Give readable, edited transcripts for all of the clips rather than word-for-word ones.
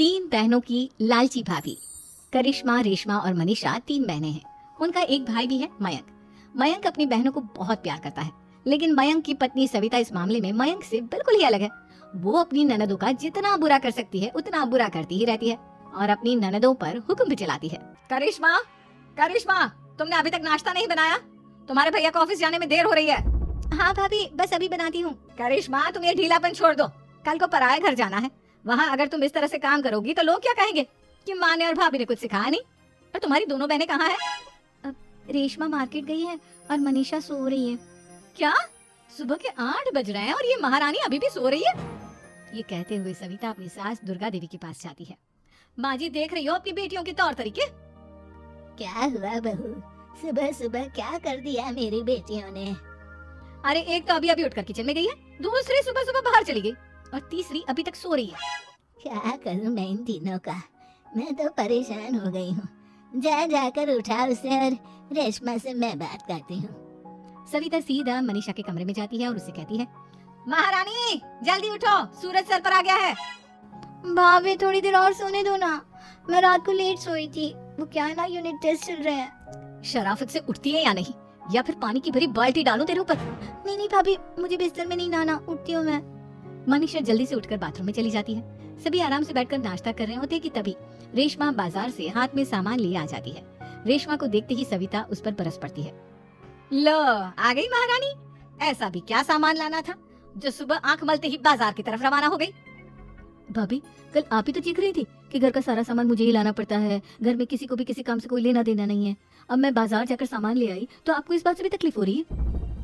तीन बहनों की लालची भाभी। करिश्मा, रेशमा और मनीषा तीन बहनें हैं। उनका एक भाई भी है, मयंक। मयंक अपनी बहनों को बहुत प्यार करता है, लेकिन मयंक की पत्नी सविता इस मामले में मयंक से बिल्कुल ही अलग है। वो अपनी ननदों का जितना बुरा कर सकती है उतना बुरा करती ही रहती है और अपनी ननदों पर हुक्म भी चलाती है। करिश्मा, करिश्मा, तुमने अभी तक नाश्ता नहीं बनाया? तुम्हारे भैया को ऑफिस जाने में देर हो रही है। हाँ भाभी, बस अभी बनाती हूँ। करिश्मा, तुम ये ढीलापन छोड़ दो। कल को पराये घर जाना है। वहाँ अगर तुम इस तरह से काम करोगी तो लोग क्या कहेंगे कि माँ ने और भाभी ने कुछ सिखाया नहीं। और तुम्हारी दोनों बहनें कहाँ हैं? रेशमा मार्केट गई है और मनीषा सो रही है। क्या? सुबह के 8 बज रहे हैं और ये महारानी अभी भी सो रही है? ये कहते हुए सविता अपनी सास दुर्गा देवी के पास जाती है। माँ जी, देख रही हो अपनी बेटियों के तौर तरीके? क्या हुआ बहू, सुबह सुबह क्या कर दिया मेरी बेटियों ने? अरे एक तो अभी उठकर किचन में गई है, दूसरी सुबह सुबह बाहर चली गई और तीसरी अभी तक सो रही है। क्या करूं मैं इन तीनों का, मैं तो परेशान हो गई हूँ। जा जाकर उठा उसे और रेशमा से मैं बात करती हूँ। सविता सीधा मनीषा के कमरे में जाती है और उससे कहती है, महारानी जल्दी उठो, सूरज सर पर आ गया है। भाभी थोड़ी देर और सोने दो ना, मैं रात को लेट सोई थी। वो क्या है ना, यूनिट टेस्ट चल रहे हैं। शराफत से उठती है या नहीं, या फिर पानी की भरी बाल्टी डालूं तेरे ऊपर? नहीं भाभी, मुझे बिस्तर में नहीं नहाना, उठती हूँ मैं। मनीषा जल्दी से उठकर बाथरूम में चली जाती है। सभी आराम से बैठकर नाश्ता कर रहे होते कि तभी रेशमा बाजार से हाथ में सामान लिए आ जाती है। रेशमा को देखते ही सविता उस पर बरस पड़ती है। लो, आ गई महारानी। ऐसा भी क्या सामान लाना था जो सुबह आंख मलते ही बाजार की तरफ रवाना हो गई? भाभी, कल आप ही तो चीख रही थी कि घर का सारा सामान मुझे ही लाना पड़ता है, घर में किसी को भी किसी काम से कोई लेना देना नहीं है। अब मैं बाजार जाकर सामान ले आई तो आपको इस बात से भी तकलीफ हो रही है?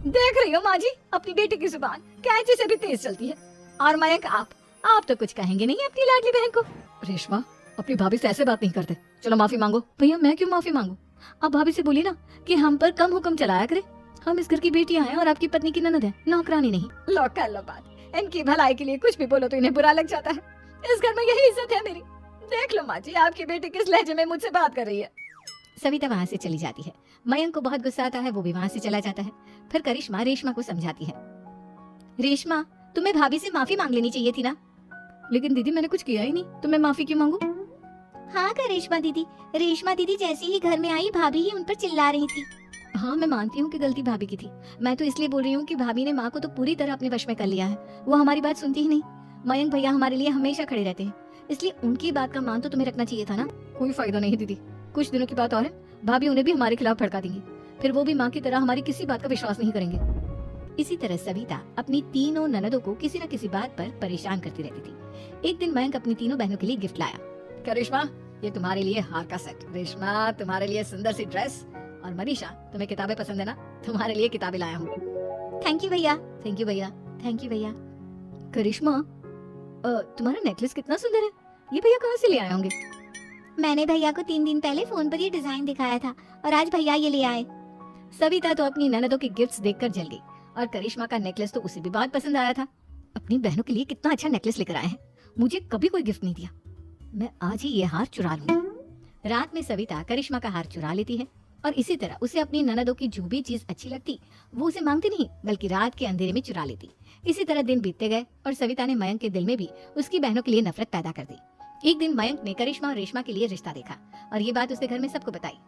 देख रही हो माँ जी, अपनी बेटी की जुबान कैंची से भी तेज चलती है। और मयंक, आप तो कुछ कहेंगे नहीं अपनी लाडली बहन को। रेशमा, अपनी भाभी से ऐसे बात नहीं करते। चलो माफी मांगो। भैया, मैं क्यों माफी मांगू? आप भाभी से बोलिए ना कि हम पर कम हुक्म चलाया करे। हम इस घर की बेटियां हैं और आपकी पत्नी की ननद है, नौकरानी नहीं। लो कर लो बात। इनकी भलाई के लिए कुछ भी बोलो तो इन्हें बुरा लग जाता है। इस घर में यही इज्जत है मेरी। देख लो माँ जी, आपकी बेटी किस लहजे में मुझसे बात कर रही है। सविता वहाँ से चली जाती है। मयंक को बहुत गुस्सा आता है, वो भी वहाँ से चला जाता है। फिर करिश्मा रेशमा को समझाती है, रेशमा, तुम्हें भाभी से माफी मांग लेनी चाहिए थी ना। लेकिन दीदी, मैंने कुछ किया ही नहीं, तो मैं माफी क्यों मांगू? हाँ करिश्मा दीदी, रेशमा दीदी जैसे ही घर में आई भाभी ही उन पर चिल्ला रही थी। हाँ, मैं मानती हूँ कि गलती भाभी की थी। मैं तो इसलिए बोल रही हूँ कि भाभी ने माँ को तो पूरी तरह अपने वश में कर लिया है। वो हमारी बात सुनती ही नहीं। मयंक भैया हमारे लिए हमेशा खड़े रहते हैं, इसलिए उनकी बात का मान तो तुम्हें रखना चाहिए था ना। कोई फायदा नहीं दीदी, कुछ दिनों की बात और है, भाभी उन्हें भी हमारे खिलाफ भड़का देंगी। फिर वो भी माँ की तरह हमारी किसी बात का विश्वास नहीं करेंगे। इसी तरह सविता अपनी तीनों ननदों को किसी न किसी बात पर परेशान करती रहती थी। एक दिन मयंक अपनी तीनों बहनों के लिए गिफ्ट लाया। करिश्मा, ये तुम्हारे लिए हार का सेट। रेशमा, तुम्हारे लिए सुंदर सी ड्रेस। और मनीषा, तुम्हें किताबें पसंद है ना, तुम्हारे लिए किताबें लाया हूँ। थैंक यू भैया। थैंक यू भैया। थैंक यू भैया। करिश्मा, तुम्हारा नेकलेस कितना सुंदर है, ये भैया कहाँ से ले आए होंगे? मैंने भैया को 3 दिन पहले फोन पर ये डिजाइन दिखाया था और आज भैया ये ले आए। सविता तो अपनी ननदों के गिफ्ट्स देखकर जल गई और करिश्मा का नेकलेस तो उसे भी बहुत पसंद आया था। अपनी बहनों के लिए कितना अच्छा नेकलेस लेकर आए हैं, मुझे कभी कोई गिफ्ट नहीं दिया। मैं आज ही ये हार चुरा लूंगी। रात में सविता करिश्मा का हार चुरा लेती है और इसी तरह उसे अपनी ननदों की जो भी चीज अच्छी लगती वो उसे मांगती नहीं, बल्कि रात के अंधेरे में चुरा लेती। इसी तरह दिन बीतते गए और सविता ने मयंक के दिल में भी उसकी बहनों के लिए नफरत पैदा कर दी। एक दिन मयंक ने करिश्मा और रेशमा के लिए रिश्ता देखा और ये बात उसने घर में सबको बताई।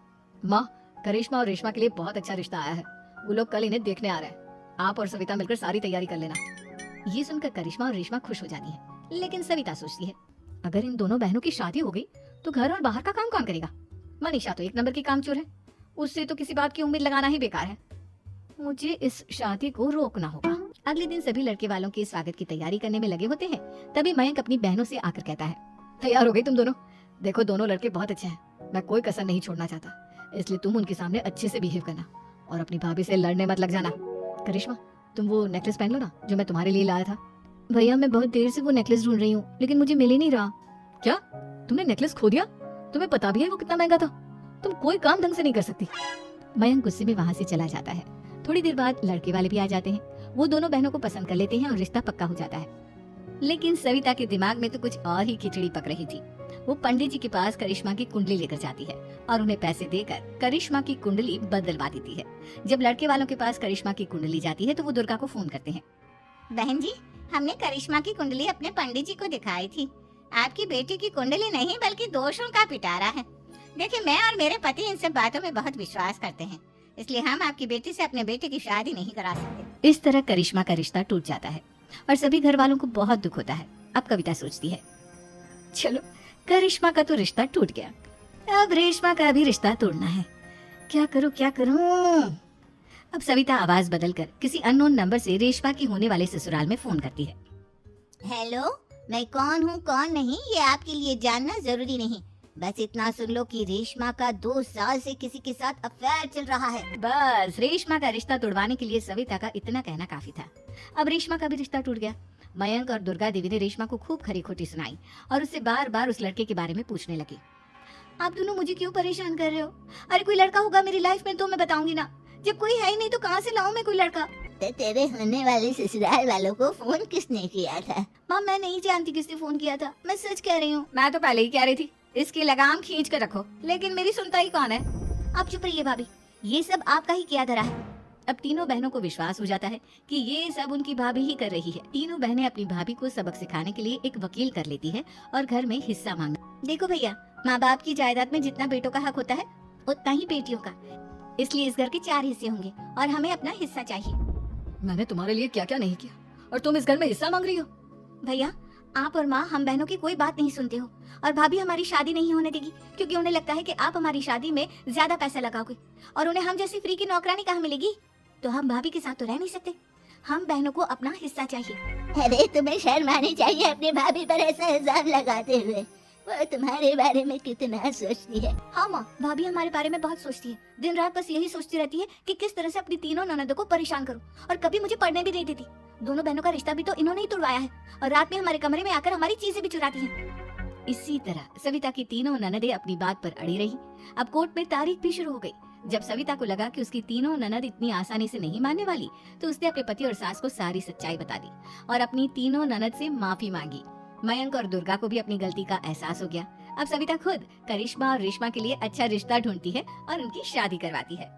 माँ, करिश्मा और रेशमा के लिए बहुत अच्छा रिश्ता आया है, वो लोग कल इन्हें देखने आ रहे हैं। आप और सविता मिलकर सारी तैयारी कर लेना। ये सुनकर करिश्मा और रेशमा खुश हो जाती है, लेकिन सविता सोचती है, अगर इन दोनों बहनों की शादी हो गई तो घर और बाहर का काम कौन करेगा? मनीषा तो 1 नंबर की कामचोर है, उससे तो किसी बात की उम्मीद लगाना ही बेकार है। मुझे इस शादी को रोकना होगा। अगले दिन सभी लड़के वालों के स्वागत की तैयारी करने में लगे होते हैं। तभी मयंक अपनी बहनों से आकर कहता है, तैयार हो गई तुम दोनों? देखो, दोनों लड़के बहुत अच्छे हैं, मैं कोई कसर नहीं छोड़ना चाहता, इसलिए तुम उनके सामने अच्छे से बिहेव करना और अपनी भाभी से लड़ने मत लग जाना। करिश्मा, तुम वो नेकलेस पहन लो ना जो मैं तुम्हारे लिए लाया था। भैया, मैं बहुत देर से वो नेकलेस ढूंढ रही हूँ, लेकिन मुझे मिल ही नहीं रहा। क्या, तुमने नेकलेस खो दिया? तुम्हें पता भी है वो कितना महंगा था, तुम कोई काम ढंग से नहीं कर सकती। मयंक गुस्से में वहाँ से चला जाता है। थोड़ी देर बाद लड़के वाले भी आ जाते हैं। वो दोनों बहनों को पसंद कर लेते हैं और रिश्ता पक्का हो जाता है। लेकिन सविता के दिमाग में तो कुछ और ही खिचड़ी पक रही थी। वो पंडित जी के पास करिश्मा की कुंडली लेकर जाती है और उन्हें पैसे देकर करिश्मा की कुंडली बदलवा देती है। जब लड़के वालों के पास करिश्मा की कुंडली जाती है तो वो दुर्गा को फोन करते हैं। बहन जी, हमने करिश्मा की कुंडली अपने पंडित जी को दिखाई थी, आपकी बेटी की कुंडली नहीं बल्कि दोषों का पिटारा है। देखिए, मैं और मेरे पति इन सब बातों में बहुत विश्वास करते हैं, इसलिए हम आपकी बेटी से अपने बेटे की शादी नहीं करा सकते। इस तरह करिश्मा का रिश्ता टूट जाता है और सभी घर वालों को बहुत दुख होता है। अब कविता सोचती है, चलो करिश्मा का तो रिश्ता टूट गया, अब रेशमा का भी रिश्ता तोड़ना है। क्या करूं क्या करूं? अब सविता आवाज बदलकर किसी अननोन नंबर से रेशमा की होने वाले ससुराल में फोन करती है। हेलो, मैं कौन हूँ कौन नहीं ये आपके लिए जानना जरूरी नहीं, बस इतना सुन लो कि रेशमा का 2 साल से किसी के साथ अफेयर चल रहा है। बस रेशमा का रिश्ता तोड़वाने के लिए सविता का इतना कहना काफी था। अब रेशमा का भी रिश्ता टूट गया। मयंक और दुर्गा देवी ने रेशमा को खूब खरी खोटी सुनाई और उससे बार बार उस लड़के के बारे में पूछने लगी। आप दोनों मुझे क्यों परेशान कर रहे हो? अरे कोई लड़का होगा मेरी लाइफ में तो मैं बताऊंगी ना, जब कोई है ही नहीं तो कहाँ से लाऊं मैं कोई लड़का? तो तेरे होने वाले ससुराल वालों को फोन किसने किया था? माँ मैं नहीं जानती किसने फोन किया था, मैं सच कह रही हूँ। मैं तो पहले ही कह रही थी इसकी लगाम खींच कर रखो, लेकिन मेरी सुनता ही कौन है? आप चुप रहिए भाभी, ये सब आपका ही किया धरा है। अब तीनों बहनों को विश्वास हो जाता है कि ये सब उनकी भाभी ही कर रही है। तीनों बहनें अपनी भाभी को सबक सिखाने के लिए एक वकील कर लेती है और घर में हिस्सा मांग। देखो भैया, माँ बाप की जायदाद में जितना बेटों का हक होता है उतना ही बेटियों का, इसलिए इस घर के 4 हिस्से होंगे और हमें अपना हिस्सा चाहिए। मैंने तुम्हारे लिए क्या क्या नहीं किया और तुम इस घर में हिस्सा मांग रही हो? भैया, आप और माँ हम बहनों की कोई बात नहीं सुनते हो और भाभी हमारी शादी नहीं होने देगी क्योंकि उन्हें लगता है कि आप हमारी शादी में ज्यादा पैसा लगाओगे और उन्हें हम जैसी फ्री की नौकरानी कहाँ मिलेगी। तो हम भाभी के साथ तो रह नहीं सकते, हम बहनों को अपना हिस्सा चाहिए। अरे तुम्हें शर्म आनी चाहिए अपनी भाभी पर ऐसा इल्जाम लगाते हुए, वो तुम्हारे बारे में कितना सोचती है। हाँ माँ, भाभी हमारे बारे में बहुत सोचती है, दिन रात बस यही सोचती रहती है कि किस तरह से अपनी तीनों ननदों को परेशान करूं और कभी मुझे पढ़ने भी नहीं देती। दोनों बहनों का रिश्ता भी तो इन्होंने ही तोड़वाया है और रात में हमारे कमरे में आकर हमारी चीजें भी चुराती हैं। इसी तरह सविता की तीनों ननदें अपनी बात पर अड़ी रही। अब कोर्ट में तारीख भी शुरू हो गई। जब सविता को लगा कि उसकी तीनों ननद इतनी आसानी से नहीं मानने वाली, तो उसने अपने पति और सास को सारी सच्चाई बता दी और अपनी तीनों ननद से माफी मांगी। मयंक और दुर्गा को भी अपनी गलती का एहसास हो गया। अब सविता खुद करिश्मा और रेशमा के लिए अच्छा रिश्ता ढूंढती है और उनकी शादी करवाती है।